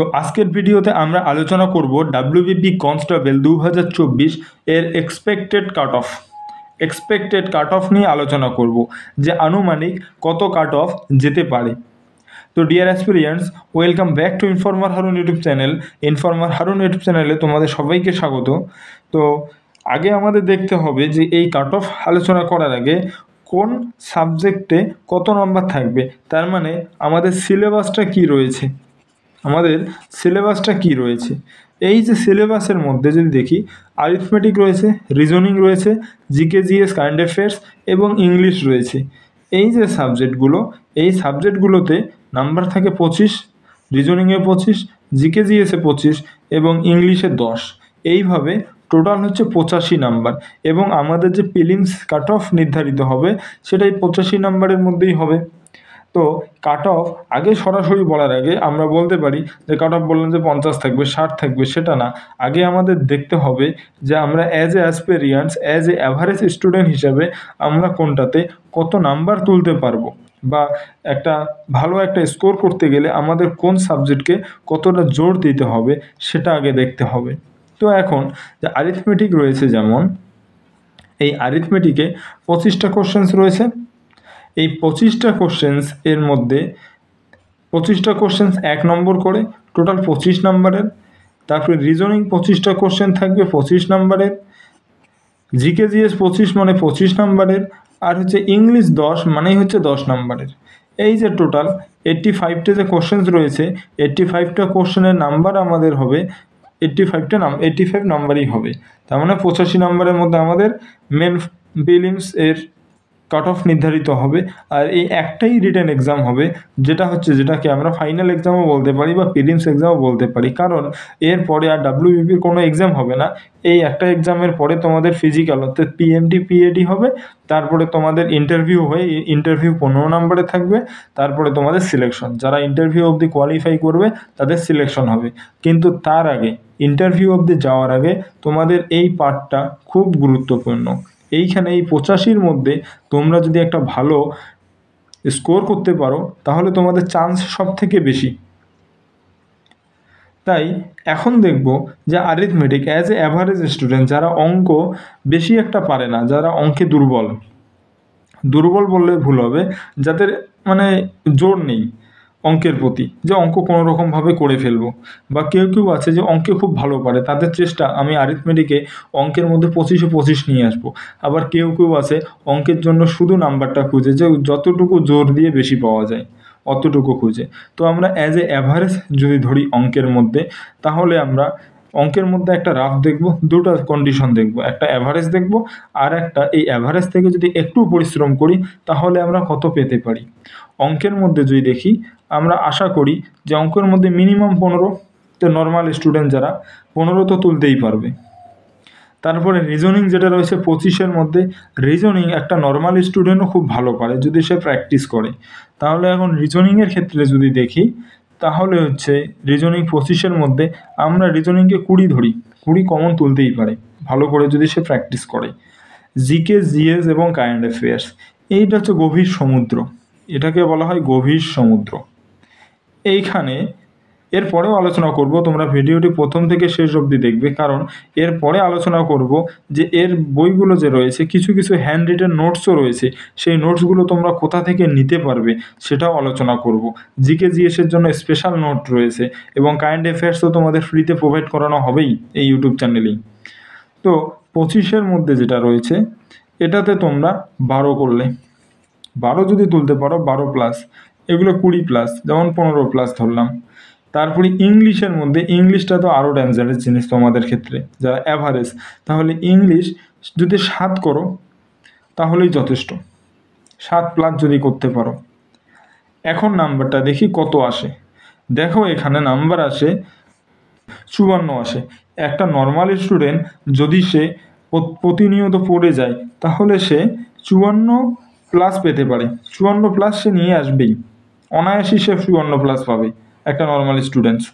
তো আজকের ভিডিওতে আমরা আলোচনা করব ডাব্লিউবিপি কনস্টেবল 2024 এর এক্সপেক্টেড কাট অফ নিয়ে আলোচনা করব যে আনুমানিক কত কাট অফ যেতে পারে। তো dear aspirants, welcome back to informer Harun YouTube channel. Informer Harun YouTube চ্যানেলে তোমাদের সবাইকে স্বাগত। তো আগে আমাদের দেখতে হবে যে এই কাট অফ আলোচনা করার আগে কোন সাবজেক্টে কত নম্বর থাকবে, তার মানে আমাদের সিলেবাসটা কি রয়েছে। এই যে সিলেবাসের মধ্যে যদি দেখি, আরিথমেটিক রয়েছে, রিজনিং রয়েছে, জিকে জিএস কারেন্ট অ্যাফেয়ার্স এবং ইংলিশ রয়েছে। এই যে সাবজেক্টগুলোতে নাম্বার থাকে 25, রিজনিংয়ে 25, জিকে জিএসে 25 এবং ইংলিশে 10। এইভাবে টোটাল হচ্ছে 85 নাম্বার এবং আমাদের যে প্রিলিমস কাট অফ নির্ধারিত হবে সেটাই 85 নাম্বারের মধ্যেই হবে। তো কাট অফ আগে সরাসরি বলার আগে আমরা বলতে পারি যে কাট অফ বললাম যে 50 থাকবে, 60 থাকবে, সেটা না। আগে আমাদের দেখতে হবে যে আমরা as a অ্যাসপিরিয়েন্টস, as a average student হিসাবে আমরা কোনটাতে কত নাম্বার তুলতে পারবো, বা একটা ভালো একটা স্কোর করতে গেলে আমাদের কোন সাবজেক্টকে কতটা জোর দিতে হবে সেটা আগে দেখতে হবে। তো এখন যে আরিথমেটিক রয়েছে, যেমন এই আরিথমেটিকে 25টা কোশ্চেন্স রয়েছে। এই 25টা কোশ্চেন্স এর মধ্যে 25টা কোশ্চেন্স 1 নম্বর করে, টোটাল 25 নাম্বারের। তারপরে রিজনিং 25টা কোশ্চেন থাকবে 25 নাম্বারের, জিকে জিএস 25 মানে 25 নাম্বারের, আর হচ্ছে ইংলিশ 10 মানেই হচ্ছে 10 নাম্বারের। এই যে টোটাল 85টা যে কোশ্চেন্স রয়েছে, 85টা কোশ্চেনের নাম্বার আমাদের হবে 85 নাম্বারই হবে। তার মানে 85 নাম্বারের মধ্যে আমাদের মেন প্রিলিমস এর কাট অফ নির্ধারিত হবে। আর এই একটাই রিটেন এক্সাম হবে, যেটাকে আমরা ফাইনাল এক্সামও বলতে পারি বা প্রিলিমস এক্সামও বলতে পারি, কারণ এরপরে আর ডাব্লিউবিপির কোনো এক্সাম হবে না। এই একটা এক্সামের পরে তোমাদের ফিজিক্যাল অর্থাৎ পিএমটি পিএডি হবে, তারপরে তোমাদের ইন্টারভিউ হয়ে ইন্টারভিউ 15 নম্বরে থাকবে, তারপরে তোমাদের সিলেকশন। যারা ইন্টারভিউ অবধি কোয়ালিফাই করবে তাদের সিলেকশন হবে। কিন্তু তার আগে, ইন্টারভিউ অবধি যাওয়ার আগে তোমাদের এই পার্টটা খুব গুরুত্বপূর্ণ। এইখানে এই 85-র মধ্যে তোমরা যদি একটা ভালো স্কোর করতে পারো তাহলে তোমাদের চান্স সব থেকে বেশি। তাই এখন দেখব যে arithmetic as a average student, যারা অঙ্ক বেশি একটা পারে না, যারা অঙ্কে দুর্বল বললে ভুল হবে, যাদের মানে জোর নেই অঙ্কের প্রতি, যে অঙ্ক কোনো রকমভাবে করে ফেলবো, বা কেউ আছে যে অঙ্কে খুব ভালো পারে, তাদের চেষ্টা আমি আরিথমেটিকে অঙ্কের মধ্যে 25-এ 25 নিয়ে আসবো। আবার কেউ আছে অঙ্কের জন্য শুধু নাম্বারটা খুঁজে, যে যতটুকু জোর দিয়ে বেশি পাওয়া যায় অতটুকু খুঁজে। তো আমরা অ্যাজ এ অ্যাভারেজ যদি ধরি অঙ্কের মধ্যে, তাহলে আমরা অঙ্কের মধ্যে একটা রাফ দেখব, দুটো কন্ডিশন দেখব, একটা অ্যাভারেজ দেখব, আর একটা এই অ্যাভারেজ থেকে যদি একটু পরিশ্রম করি তাহলে আমরা কত পেতে পারি। অঙ্কের মধ্যে যদি দেখি, আমরা আশা করি যে অঙ্কের মধ্যে মিনিমাম 15, তো নর্মাল স্টুডেন্ট যারা 15 তো তুলতেই পারবে। তারপরে রিজনিং যেটা রয়েছে 25-এর মধ্যে, রিজনিং একটা নর্মাল স্টুডেন্টও খুব ভালো পারে যদি সে প্র্যাকটিস করে। তাহলে এখন রিজনিংয়ের ক্ষেত্রে যদি দেখি, তাহলে হচ্ছে রিজনিং 25-এর মধ্যে আমরা রিজনিংকে 20 ধরি, 20 কমন তুলতেই পারে ভালো করে যদি সে প্র্যাকটিস করে। জিকে জিএস এবং কারেন্ট অ্যাফেয়ার্স, এইটা হচ্ছে গভীর সমুদ্র, এটাকে বলা হয় গভীর সমুদ্র। এইখানে এরপরেও আলোচনা করব, তোমরা ভিডিওটি প্রথম থেকে শেষ অবধি দেখবে, কারণ এরপরে আলোচনা করব যে এর বইগুলো যে রয়েছে, কিছু হ্যান্ড রিটেন নোটসও রয়েছে, সেই নোটসগুলো তোমরা কোথা থেকে নিতে পারবে সেটাও আলোচনা করব। জিকে জিএসের জন্য স্পেশাল নোট রয়েছে এবং কারেন্ট অ্যাফেয়ার্সও তোমাদের ফ্রিতে প্রোভাইড করানো হবেই এই ইউটিউব চ্যানেলেই। তো 25-এর মধ্যে যেটা রয়েছে, এটাতে তোমরা 12 করলে, 12 যদি তুলতে পারো, 12 প্লাস, এগুলো 20 প্লাস, যেমন 15 প্লাস ধরলাম। তারপরে ইংলিশের মধ্যে, ইংলিশটা তো আরও ডেঞ্জারাস জিনিস তোমাদের ক্ষেত্রে যারা অ্যাভারেজ, তাহলে ইংলিশ যদি 7 করো তাহলেই যথেষ্ট, 7 প্লাস যদি করতে পারো। এখন নাম্বারটা দেখি কত আসে। দেখো এখানে নাম্বার আসে 54 আসে। একটা নর্মাল স্টুডেন্ট যদি সে প্রতিনিয়ত পড়ে যায় তাহলে সে 54 প্লাস পেতে পারে, 54 প্লাস সে নিয়ে আসবেই, অনায়াসই সে 54 প্লাস পাবে একটা নর্মাল স্টুডেন্টস।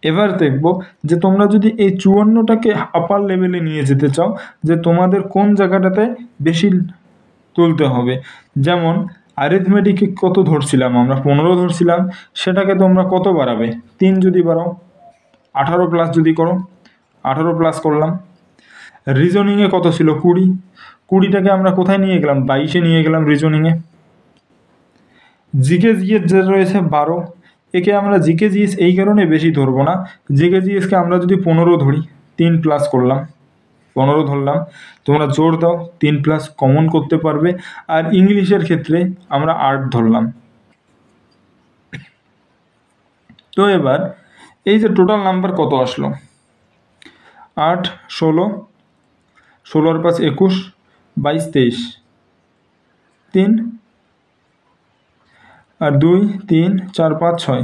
এবার দেখব যে তোমরা যদি এই 54টাকে আপার লেভেলে নিয়ে যেতে চাও, যে তোমাদের কোন জায়গাটাতে বেশি তুলতে হবে। যেমন অ্যারিথমেটিকে কত ধরছিলাম আমরা, 15 ধরছিলাম, সেটাকে তোমরা কত বাড়াবে, 3 যদি বাড়াও, 18 প্লাস যদি করো, 18 প্লাস করলাম। রিজনিংয়ে কত ছিল, 20, 20টাকে আমরা কোথায় নিয়ে গেলাম, 22-এ নিয়ে গেলাম রিজনিংয়ে। জিকে জিএস যে রয়েছে 12, একে আমরা জিকে জিএস এই কারণে বেশি ধরবো না, জিকে জিএসকে আমরা যদি 15 ধরি, 3 প্লাস করলাম, 15 ধরলাম, তোমরা জোর দাও 3 প্লাস কমন করতে পারবে। আর ইংলিশের ক্ষেত্রে আমরা 8 ধরলাম। তো এবার এই যে টোটাল নাম্বার কত আসলো, 8, 16, 16 আর 5 21, 22, 23, 3 আর 2, 3, 4, 5, 6,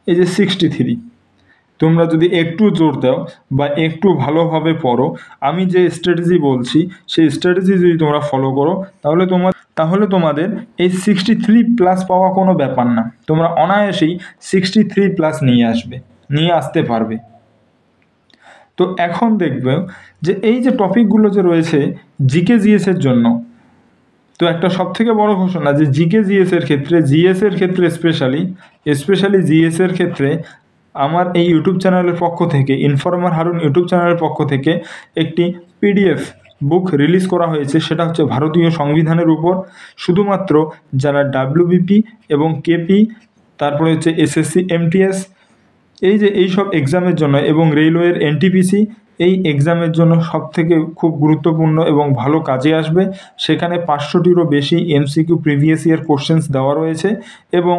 এই যে 63। তোমরা যদি একটু জোর দাও বা একটু ভালোভাবে পড়ো, আমি যে স্ট্র্যাটেজি বলছি সেই স্ট্র্যাটেজি যদি তোমরা ফলো করো, তাহলে তোমাদের এই 63 প্লাস পাওয়া কোনো ব্যাপার না, তোমরা অনায়াসেই 63 প্লাস নিয়ে আসতে পারবে। তো এখন দেখবে যে এই যে টপিকগুলো যে রয়েছে জিকে জিএসের জন্য, তো একটা সবথেকে বড় ঘোষণা যে জিকে জিএসের ক্ষেত্রে, জিএসের ক্ষেত্রে স্পেশালি জিএসের ক্ষেত্রে আমার এই ইউটিউব চ্যানেলের পক্ষ থেকে, ইনফরমার হারুন ইউটিউব চ্যানেলের পক্ষ থেকে একটি পিডিএফ বুক রিলিজ করা হয়েছে। সেটা হচ্ছে ভারতীয় সংবিধানের উপর, শুধুমাত্র যারা ডাব্লিউবিপি এবং কেপি, তারপরে হচ্ছে এসএসসি এমটিএস, এই যে এইসব এক্সামের জন্য, এবং রেলওয়ের এনটিপিসি, এই এক্সামের জন্য সবথেকে খুব গুরুত্বপূর্ণ এবং ভালো কাজে আসবে। সেখানে 500টিরও বেশি এমসিকিউ প্রিভিয়াস ইয়ার কোশ্চেন্স দেওয়া রয়েছে এবং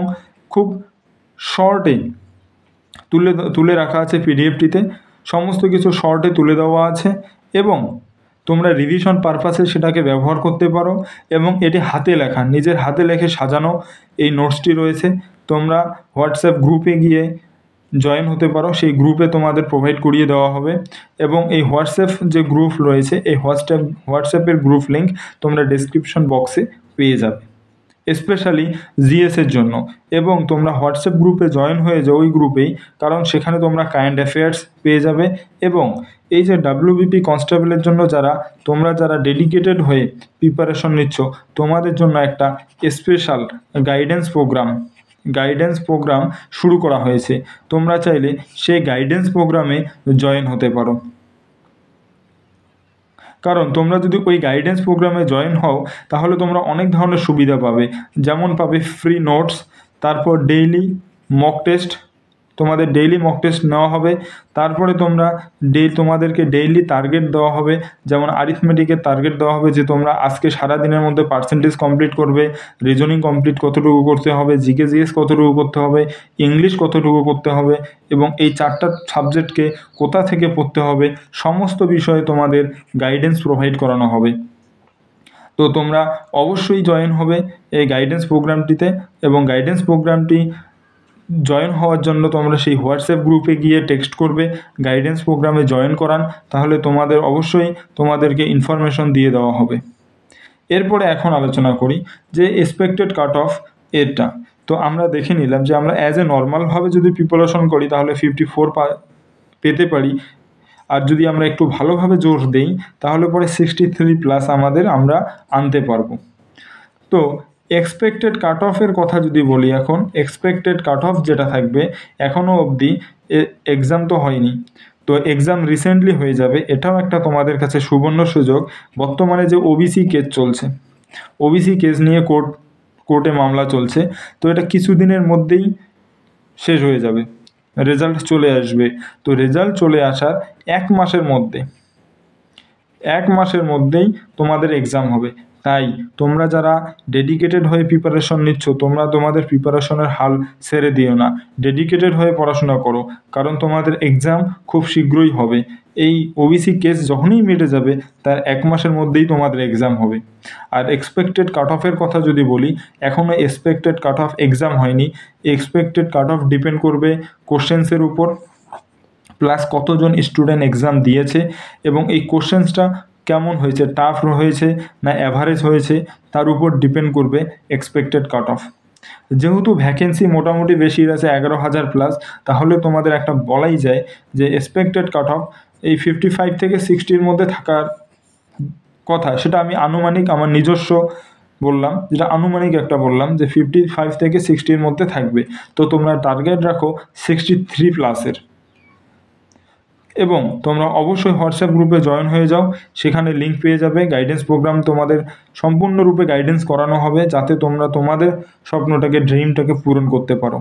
খুব শর্টে তুলে রাখা আছে পিডিএফটিতে, সমস্ত কিছু শর্টে তুলে দেওয়া আছে এবং তোমরা রিভিশন পারপাসে সেটাকে ব্যবহার করতে পারো। এবং এটি হাতে লেখা, নিজের হাতে লেখে সাজানো এই নোটসটি রয়েছে। তোমরা হোয়াটসঅ্যাপ গ্রুপে গিয়ে জয়েন হতে পারো, সেই গ্রুপে তোমাদের প্রোভাইড করিয়ে দেওয়া হবে। এবং এই হোয়াটসঅ্যাপ যে গ্রুপ রয়েছে, এই হোয়াটসঅ্যাপের গ্রুপ লিঙ্ক তোমরা ডেসক্রিপশন বক্সে পেয়ে যাবে, স্পেশালি জিএসের জন্য। এবং তোমরা হোয়াটসঅ্যাপ গ্রুপে জয়েন হয়ে যাও ওই গ্রুপেই, কারণ সেখানে তোমরা কারেন্ট অ্যাফেয়ার্স পেয়ে যাবে। এবং এই যে ডাব্লিউবিপি কনস্টেবলের জন্য তোমরা যারা ডেডিকেটেড হয়ে প্রিপারেশন নিচ্ছ, তোমাদের জন্য একটা স্পেশাল গাইডেন্স প্রোগ্রাম শুরু করা হয়েছে। তোমরা চাইলে সেই গাইডেন্স প্রোগ্রামে জয়েন হতে পারো, কারণ তোমরা যদি ওই গাইডেন্স প্রোগ্রামে জয়েন হও তাহলে তোমরা অনেক ধরনের সুবিধা পাবে। যেমন পাবে ফ্রি নোটস, তারপর ডেইলি মক টেস্ট, তোমাদের ডেইলি মক টেস্ট নেওয়া হবে। তারপরে তোমাদেরকে ডেইলি টার্গেট দেওয়া হবে, যেমন আরিথমেটিকের টার্গেট দেওয়া হবে যে তোমরা আজকে সারা দিনের মধ্যে পার্সেন্টেজ কমপ্লিট করবে, রিজনিং কমপ্লিট কতটুকু করতে হবে, জিকে জিএস কতটুকু করতে হবে, ইংলিশ কতটুকু করতে হবে, এবং এই 4টা সাবজেক্টকে কোথা থেকে পড়তে হবে, সমস্ত বিষয়ে তোমাদের গাইডেন্স প্রোভাইড করানো হবে। তো তোমরা অবশ্যই জয়েন হবে এই গাইডেন্স প্রোগ্রামটিতে। এবং গাইডেন্স প্রোগ্রামটি জয়েন হওয়ার জন্য তোমরা সেই হোয়াটসঅ্যাপ গ্রুপে গিয়ে টেক্সট করবে গাইডেন্স প্রোগ্রামে জয়েন করান, তাহলে অবশ্যই তোমাদেরকে ইনফরমেশন দিয়ে দেওয়া হবে। এরপরে এখন আলোচনা করি যে এক্সপেক্টেড কাট অফ এরটা। তো আমরা দেখে নিলাম যে আমরা অ্যাজ এ নর্মালভাবে যদি প্রিপারেশন করি তাহলে 54 পেতে পারি, আর যদি আমরা একটু ভালোভাবে জোর দেই তাহলে পরে 63 প্লাস আমরা আনতে পারবো। তো এক্সপেক্টেড কাট অফের কথা যদি বলি, এখন এক্সপেক্টেড কাট অফ যেটা থাকবে, এখনও অবধি এক্সাম তো হয়নি, তো এক্সাম রিসেন্টলি হয়ে যাবে, এটাও একটা তোমাদের কাছে সুবর্ণ সুযোগ। বর্তমানে যে ওবিসি কেস চলছে, ওবিসি কেস নিয়ে কোর্টে মামলা চলছে, তো এটা কিছুদিনের মধ্যেই শেষ হয়ে যাবে, রেজাল্ট চলে আসবে। তো রেজাল্ট চলে আসার 1 মাসের মধ্যেই তোমাদের এক্সাম হবে। তাই তোমরা যারা ডেডিকেটেড হয়ে প্রিপারেশন নিচ্ছ, তোমরা তোমাদের প্রিপারেশনের হাল ছেড়ে দিও না, ডেডিকেটেড হয়ে পড়াশোনা করো, কারণ তোমাদের এক্সাম খুব শীঘ্রই হবে। এই ওবিসি কেস যখনই মিটে যাবে তার 1 মাসের মধ্যেই তোমাদের এক্সাম হবে। আর এক্সপেক্টেড কাট অফের কথা যদি বলি, এখনও এক্সপেক্টেড কাট অফ এক্সাম হয়নি। এক্সপেক্টেড কাট অফ ডিপেন্ড করবে কোশ্চেন্সের উপর, প্লাস কতজন স্টুডেন্ট এক্সাম দিয়েছে এবং এই কোশ্চেন্সটা কেমন হয়েছে, টাফ হয়েছে না অ্যাভারেজ হয়েছে, তার উপর ডিপেন্ড করবে এক্সপেক্টেড কাট অফ। যেহেতু ভ্যাকেন্সি মোটামুটি বেশি আছে 11,000 প্লাস, তাহলে তোমাদের একটা বলাই যায় যে এক্সপেক্টেড কাট অফ এই 55 থেকে 60-র মধ্যে থাকার কথা। সেটা আমি আনুমানিক আমার নিজস্ব বললাম, যেটা আনুমানিক একটা বললাম যে 55 থেকে 60-র মধ্যে থাকবে। তো তোমরা টার্গেট রাখো 63+-এর। এবং তোমরা অবশ্যই হোয়াটসঅ্যাপ গ্রুপে জয়েন হয়ে যাও, সেখানে লিঙ্ক পেয়ে যাবে। গাইডেন্স প্রোগ্রাম তোমাদের সম্পূর্ণরূপে গাইডেন্স করানো হবে, যাতে তোমরা তোমাদের স্বপ্নটাকে, ড্রিমটাকে পূরণ করতে পারো।